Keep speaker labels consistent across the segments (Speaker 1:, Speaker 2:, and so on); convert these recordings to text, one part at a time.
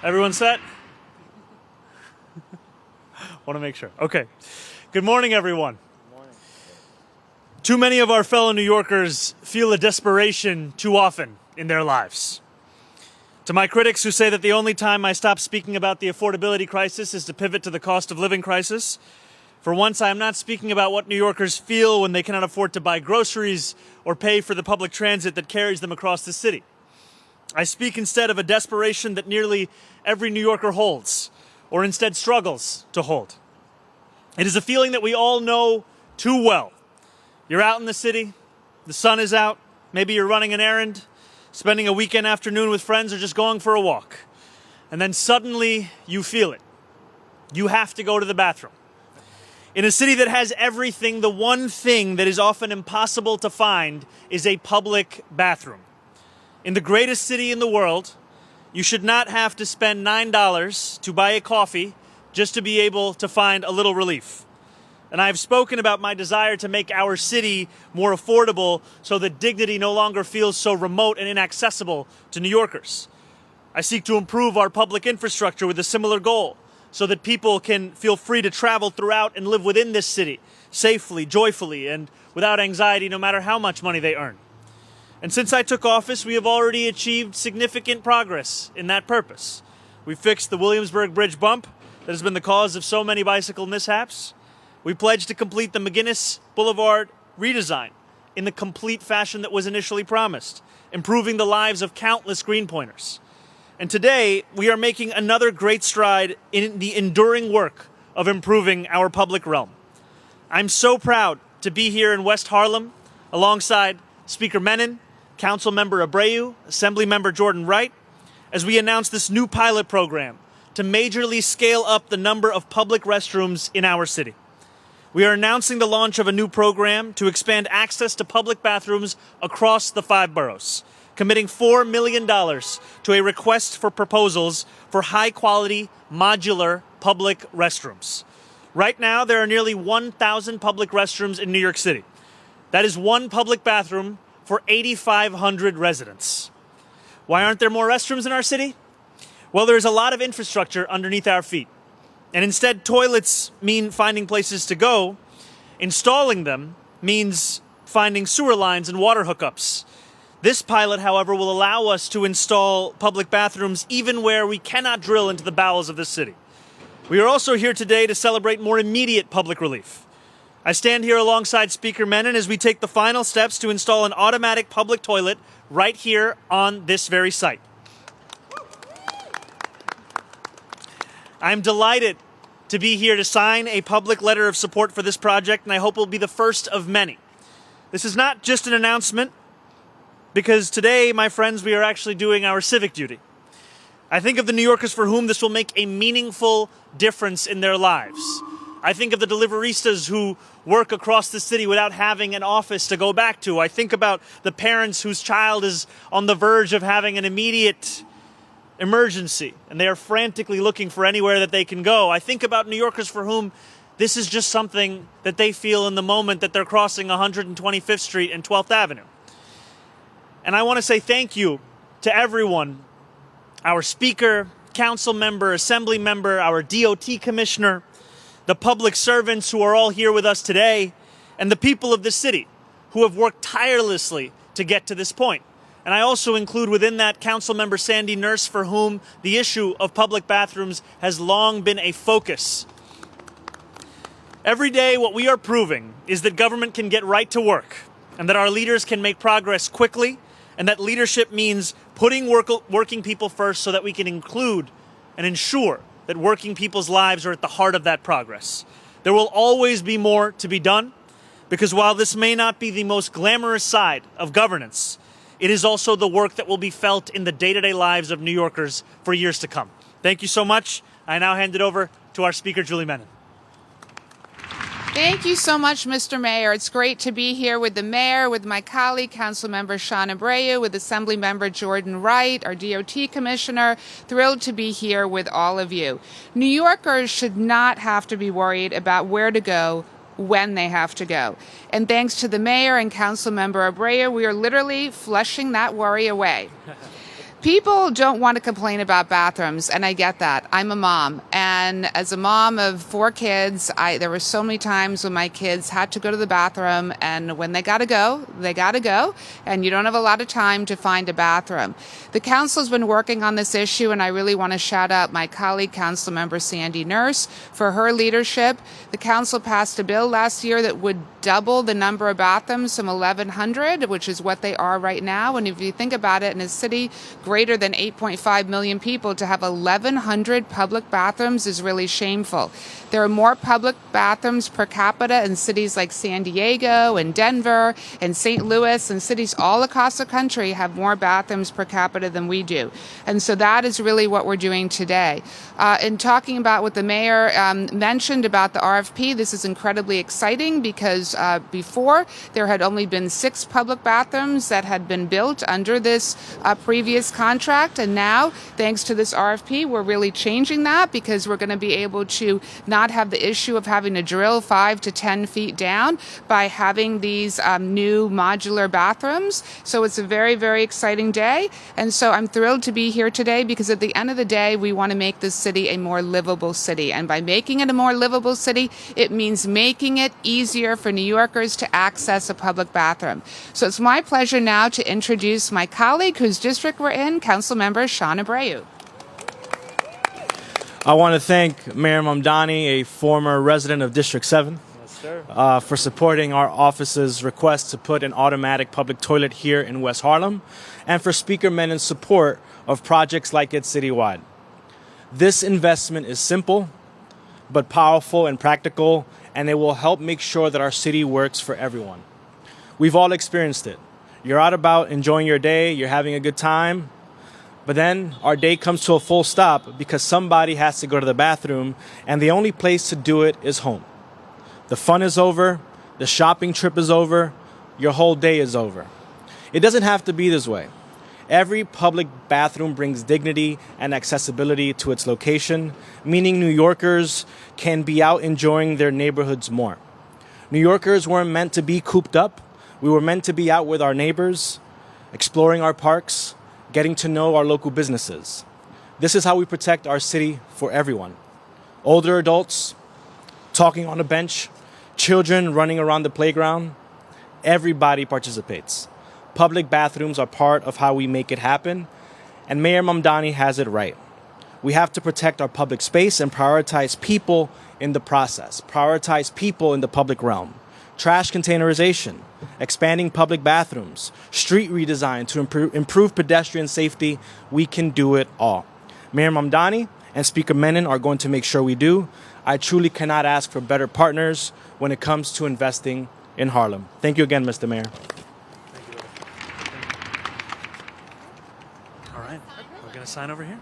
Speaker 1: Everyone set? Want to make sure. Okay. Good morning, everyone. Good morning. Too many of our fellow New Yorkers feel a desperation too often in their lives. To my critics who say that the only time I stop speaking about the affordability crisis is to pivot to the cost of living crisis, for once I am not speaking about what New Yorkers feel when they cannot afford to buy groceries or pay for the public transit that carries them across the city. I speak instead of a desperation that nearly every New Yorker holds, or instead struggles to hold. It is a feeling that we all know too well. You're out in the city, the sun is out, maybe you're running an errand, spending a weekend afternoon with friends, or just going for a walk. And then suddenly you feel it. You have to go to the bathroom. In a city that has everything, the one thing that is often impossible to find is a public bathroom. In the greatest city in the world, you should not have to spend $9 to buy a coffee just to be able to find a little relief. And I've spoken about my desire to make our city more affordable so that dignity no longer feels so remote and inaccessible to New Yorkers. I seek to improve our public infrastructure with a similar goal so that people can feel free to travel throughout and live within this city safely, joyfully, and without anxiety no matter how much money they earn. And since I took office, we have already achieved significant progress in that purpose. We fixed the Williamsburg Bridge bump that has been the cause of so many bicycle mishaps. We pledged to complete the McGinnis Boulevard redesign in the complete fashion that was initially promised, improving the lives of countless Greenpointers. And today, we are making another great stride in the enduring work of improving our public realm. I'm so proud to be here in West Harlem alongside Speaker Menon, Councilmember Abreu, Assemblymember Jordan Wright, as we announce this new pilot program to majorly scale up the number of public restrooms in our city. We are announcing the launch of a new program to expand access to public bathrooms across the 5 boroughs, committing $4 million to a request for proposals for high-quality, modular public restrooms. Right now, there are nearly 1,000 public restrooms in New York City. That is one public bathroom for 8,500 residents. Why aren't there more restrooms in our city? Well, there's a lot of infrastructure underneath our feet. And instead, toilets mean finding places to go. Installing them means finding sewer lines and water hookups. This pilot, however, will allow us to install public bathrooms even where we cannot drill into the bowels of the city. We are also here today to celebrate more immediate public relief. I stand here alongside Speaker Menon as we take the final steps to install an automatic public toilet right here on this very site. I'm delighted to be here to sign a public letter of support for this project, and I hope it will be the first of many. This is not just an announcement, because today, my friends, we are actually doing our civic duty. I think of the New Yorkers for whom this will make a meaningful difference in their lives. I think of the deliveristas who work across the city without having an office to go back to. I think about the parents whose child is on the verge of having an immediate emergency, and they are frantically looking for anywhere that they can go. I think about New Yorkers for whom this is just something that they feel in the moment that they're crossing 125th Street and 12th Avenue. And I want to say thank you to everyone, our speaker, council member, assembly member, our DOT commissioner, the public servants who are all here with us today, and the people of the city who have worked tirelessly to get to this point. And I also include within that Councilmember Sandy Nurse, for whom the issue of public bathrooms has long been a focus. Every day, what we are proving is that government can get right to work, and that our leaders can make progress quickly, and that leadership means putting working people first so that we can include and ensure that working people's lives are at the heart of that progress. There will always be more to be done, because while this may not be the most glamorous side of governance, it is also the work that will be felt in the day-to-day lives of New Yorkers for years to come. Thank you so much. I now hand it over to our speaker, Julie Menon.
Speaker 2: Thank you so much, Mr. Mayor. It's great to be here with the mayor, with my colleague, Councilmember Sean Abreu, with Assemblymember Jordan Wright, our DOT commissioner. Thrilled to be here with all of you. New Yorkers should not have to be worried about where to go when they have to go. And thanks to the mayor and Councilmember Abreu, we are literally flushing that worry away. People don't want to complain about bathrooms, and I get that. I'm a mom, and as a mom of 4 kids, there were so many times when my kids had to go to the bathroom, and when they gotta go, and you don't have a lot of time to find a bathroom. The council's been working on this issue, and I really want to shout out my colleague, Council Member Sandy Nurse, for her leadership. The council passed a bill last year that would double the number of bathrooms from 1,100, which is what they are right now. And if you think about it, in a city greater than 8.5 million people, to have 1,100 public bathrooms is really shameful. There are more public bathrooms per capita in cities like San Diego and Denver and St. Louis, and cities all across the country have more bathrooms per capita than we do. And so that is really what we're doing today. In talking about what the mayor mentioned about the RFP, this is incredibly exciting because before there had only been 6 public bathrooms that had been built under this previous contract. And now, thanks to this RFP, we're really changing that because we're going to be able to not have the issue of having to drill 5 to 10 feet down by having these new modular bathrooms. So it's a very, very exciting day. And so I'm thrilled to be here today because at the end of the day, we want to make this city a more livable city. And by making it a more livable city, it means making it easier for New Yorkers to access a public bathroom. So it's my pleasure now to introduce my colleague whose district we're in, Councilmember Sean Abreu.
Speaker 3: I want to thank Mayor Mamdani, a former resident of District 7, for supporting our office's request to put an automatic public toilet here in West Harlem, and for Speaker Menin's support of projects like it citywide. This investment is simple, but powerful and practical, and it will help make sure that our city works for everyone. We've all experienced it. You're out about enjoying your day, you're having a good time, but then our day comes to a full stop because somebody has to go to the bathroom, and the only place to do it is home. The fun is over, the shopping trip is over, your whole day is over. It doesn't have to be this way. Every public bathroom brings dignity and accessibility to its location, meaning New Yorkers can be out enjoying their neighborhoods more. New Yorkers weren't meant to be cooped up. We were meant to be out with our neighbors, exploring our parks, getting to know our local businesses. This is how we protect our city for everyone. Older adults talking on a bench, children running around the playground. Everybody participates. Public bathrooms are part of how we make it happen, and Mayor Mamdani has it right. We have to protect our public space and prioritize people in the process, prioritize people in the public realm. Trash containerization, expanding public bathrooms, street redesign to improve pedestrian safety. We can do it all. Mayor Mamdani and Speaker Menin are going to make sure we do. I truly cannot ask for better partners when it comes to investing in Harlem. Thank you again, Mr. Mayor.
Speaker 1: All right, we're going to sign over here.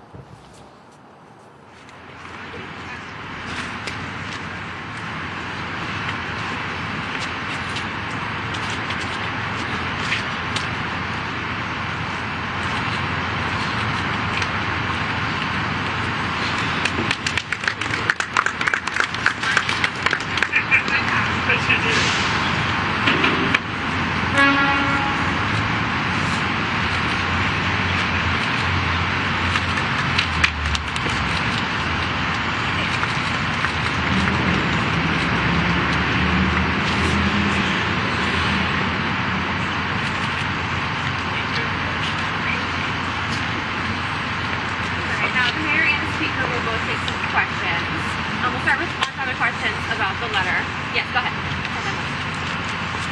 Speaker 4: About the letter. Yes, go ahead.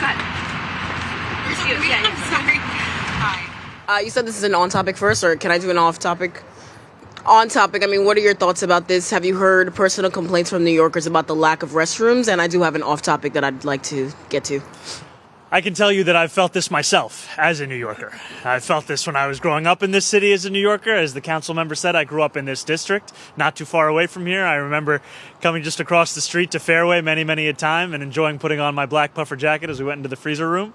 Speaker 4: Go ahead. Sorry. Hi.
Speaker 5: You said this is an on-topic first, or can I do an off-topic? On-topic, I mean, what are your thoughts about this? Have you heard personal complaints from New Yorkers about the lack of restrooms? And I do have an off-topic that I'd like to get to.
Speaker 1: I can tell you that I've felt this myself as a New Yorker. I felt this when I was growing up in this city as a New Yorker. As the council member said, I grew up in this district, not too far away from here. I remember coming just across the street to Fairway many a time and enjoying putting on my black puffer jacket as we went into the freezer room.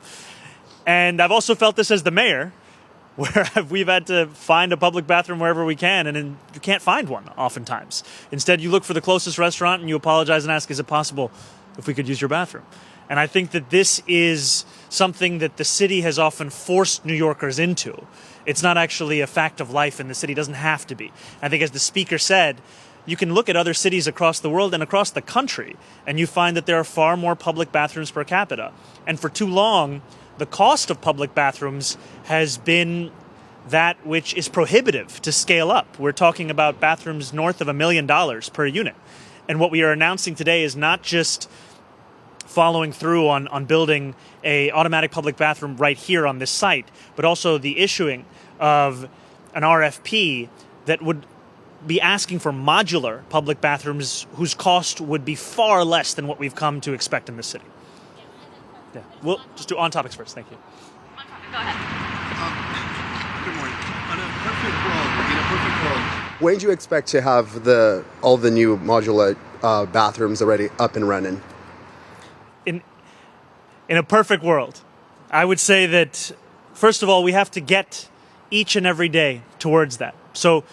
Speaker 1: And I've also felt this as the mayor, where we've had to find a public bathroom wherever we can, and you can't find one oftentimes. Instead, you look for the closest restaurant and you apologize and ask, is it possible if we could use your bathroom? And I think that this is something that the city has often forced New Yorkers into. It's not actually a fact of life in the city. It doesn't have to be. I think as the speaker said, you can look at other cities across the world and across the country, and you find that there are far more public bathrooms per capita. And for too long, the cost of public bathrooms has been that which is prohibitive to scale up. We're talking about bathrooms north of $1 million per unit. And what we are announcing today is not just following through on building a automatic public bathroom right here on this site, but also the issuing of an RFP that would be asking for modular public bathrooms whose cost would be far less than what we've come to expect in this city. Yeah, we'll just do on topics first. Thank you.
Speaker 4: On topic, go ahead.
Speaker 6: Good morning. In a perfect world, when do you expect to have all the new modular bathrooms already up and running?
Speaker 1: In a perfect world, I would say that, first of all, we have to get each and every day towards that. So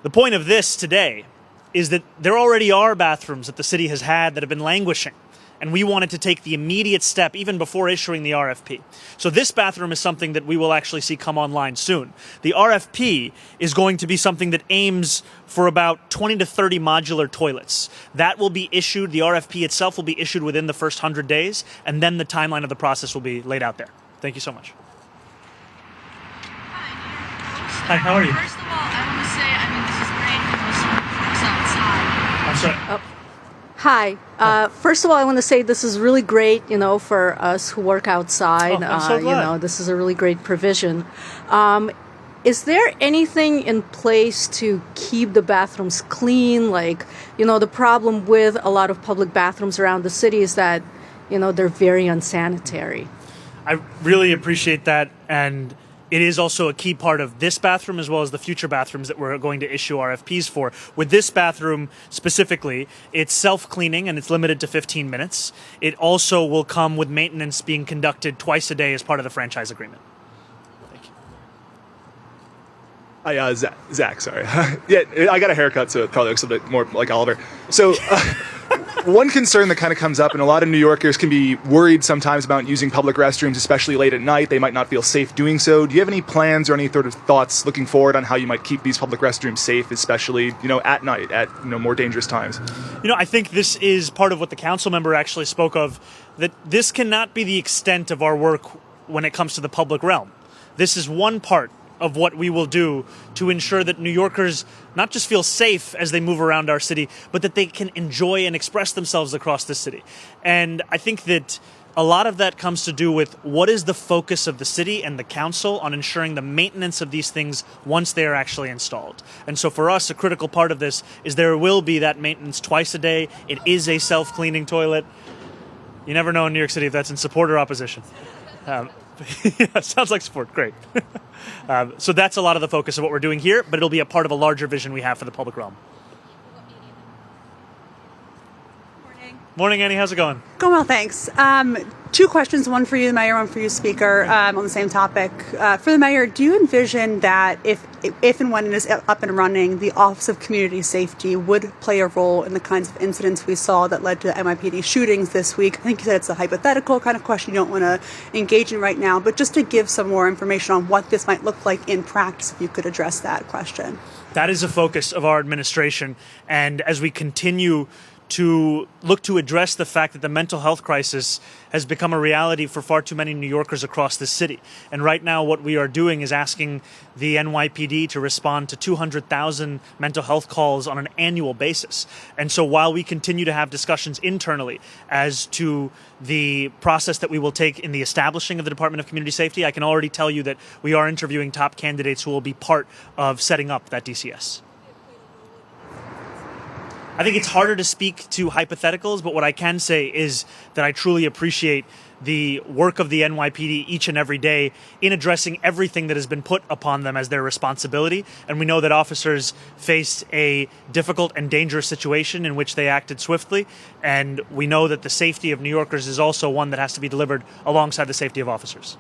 Speaker 1: the point of this today is that there already are bathrooms that the city has had that have been languishing, and we wanted to take the immediate step even before issuing the RFP. So this bathroom is something that we will actually see come online soon. The RFP is going to be something that aims for about 20 to 30 modular toilets. That will be issued, the RFP itself will be issued within the first 100 days, and then the timeline of the process will be laid out there. Thank you so much. Hi, how are you?
Speaker 4: First of all, I want to say, this is great for most workers outside.
Speaker 1: I'm sorry.
Speaker 7: Hi. First of all, I want to say this is really great, for us who work outside.
Speaker 1: Oh, I'm so glad.
Speaker 7: This is a really great provision. Is there anything in place to keep the bathrooms clean? Like, the problem with a lot of public bathrooms around the city is that, they're very unsanitary.
Speaker 1: I really appreciate that, and it is also a key part of this bathroom as well as the future bathrooms that we're going to issue RFPs for. With this bathroom specifically, it's self-cleaning and it's limited to 15 minutes. It also will come with maintenance being conducted twice a day as part of the franchise agreement. Thank you.
Speaker 8: Hi, Zach, sorry. Yeah, I got a haircut, so it probably looks a bit more like Oliver. So one concern that kind of comes up, and a lot of New Yorkers can be worried sometimes about using public restrooms, especially late at night. They might not feel safe doing so. Do you have any plans or any sort of thoughts looking forward on how you might keep these public restrooms safe, especially, at night, at more dangerous times?
Speaker 1: I think this is part of what the council member actually spoke of, that this cannot be the extent of our work when it comes to the public realm. This is one part of what we will do to ensure that New Yorkers not just feel safe as they move around our city, but that they can enjoy and express themselves across the city. And I think that a lot of that comes to do with what is the focus of the city and the council on ensuring the maintenance of these things once they are actually installed. And so for us, a critical part of this is there will be that maintenance twice a day. It is a self-cleaning toilet. You never know in New York City if that's in support or opposition. Yeah, sounds like sport. Great. So that's a lot of the focus of what we're doing here, but it'll be a part of a larger vision we have for the public realm. Morning, Annie. How's it going?
Speaker 9: Going well, thanks. Two questions, one for you, the mayor, one for you, speaker, on the same topic. For the mayor, do you envision that if and when it is up and running, the Office of Community Safety would play a role in the kinds of incidents we saw that led to NYPD shootings this week? I think you said it's a hypothetical kind of question you don't want to engage in right now, but just to give some more information on what this might look like in practice, if you could address that question.
Speaker 1: That is a focus of our administration, and as we continue to look to address the fact that the mental health crisis has become a reality for far too many New Yorkers across the city. And right now what we are doing is asking the NYPD to respond to 200,000 mental health calls on an annual basis. And so while we continue to have discussions internally as to the process that we will take in the establishing of the Department of Community Safety, I can already tell you that we are interviewing top candidates who will be part of setting up that DCS. I think it's harder to speak to hypotheticals, but what I can say is that I truly appreciate the work of the NYPD each and every day in addressing everything that has been put upon them as their responsibility. And we know that officers faced a difficult and dangerous situation in which they acted swiftly. And we know that the safety of New Yorkers is also one that has to be delivered alongside the safety of officers.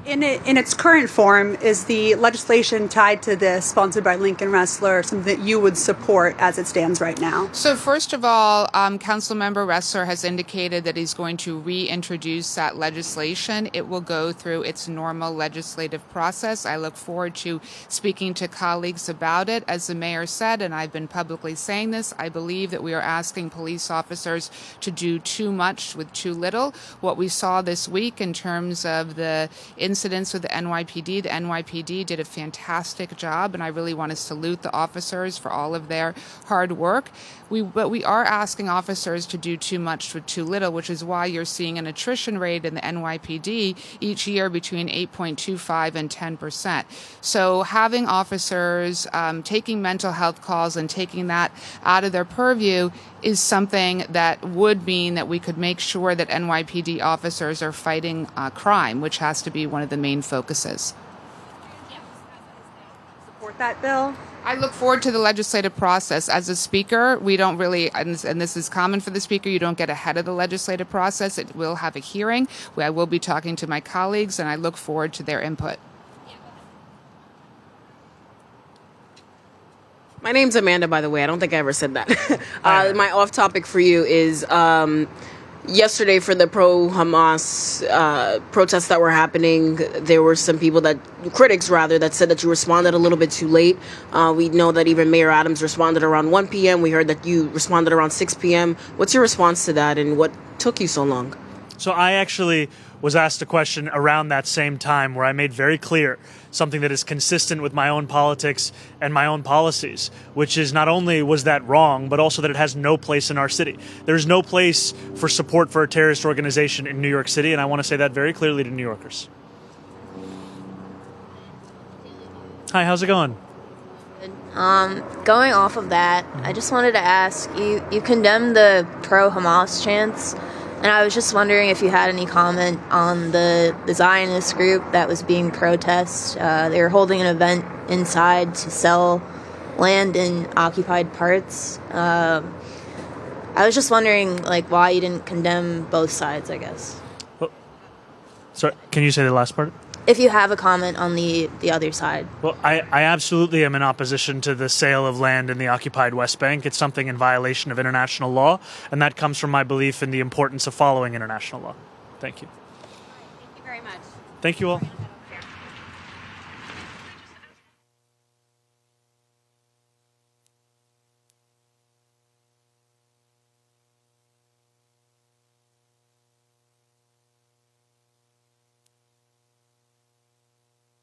Speaker 9: In its current form, is the legislation tied to this, sponsored by Lincoln Ressler, something that you would support as it stands right now?
Speaker 2: So first of all, Councilmember Ressler has indicated that he's going to reintroduce that legislation. It will go through its normal legislative process. I look forward to speaking to colleagues about it. As the mayor said, and I've been publicly saying this, I believe that we are asking police officers to do too much with too little. What we saw this week in terms of the incidents with the NYPD did a fantastic job, and I really want to salute the officers for all of their hard work. But we are asking officers to do too much with too little, which is why you're seeing an attrition rate in the NYPD each year between 8.25 and 10%. So having officers taking mental health calls and taking that out of their purview is something that would mean that we could make sure that NYPD officers are fighting crime, which has to be one of the main focuses.
Speaker 9: Support that bill?
Speaker 2: I look forward to the legislative process. As a speaker, we don't really, and this is common for the speaker, you don't get ahead of the legislative process. It will have a hearing where I will be talking to my colleagues, and I look forward to their input.
Speaker 5: My name's Amanda, by the way. I don't think I ever said that. My off topic for you is yesterday for the pro-Hamas protests that were happening, there were some people critics that said that you responded a little bit too late. We know that even Mayor Adams responded around 1 p.m. We heard that you responded around 6 p.m. What's your response to that, and what took you so long?
Speaker 1: So I actually was asked a question around that same time where I made very clear something that is consistent with my own politics and my own policies, which is not only was that wrong, but also that it has no place in our city. There's no place for support for a terrorist organization in New York City, and I want to say that very clearly to New Yorkers. Hi, how's it going?
Speaker 10: Going off of that, I just wanted to ask, you condemned the pro-Hamas chants, and I was just wondering if you had any comment on the Zionist group that was being protest. They were holding an event inside to sell land in occupied parts. I was just wondering, why you didn't condemn both sides, I guess.
Speaker 1: Well, sorry, can you say the last part?
Speaker 10: If you have a comment on the other side.
Speaker 1: Well, I absolutely am in opposition to the sale of land in the occupied West Bank. It's something in violation of international law, and that comes from my belief in the importance of following international law. Thank you.
Speaker 4: Thank you very much.
Speaker 1: Thank you all.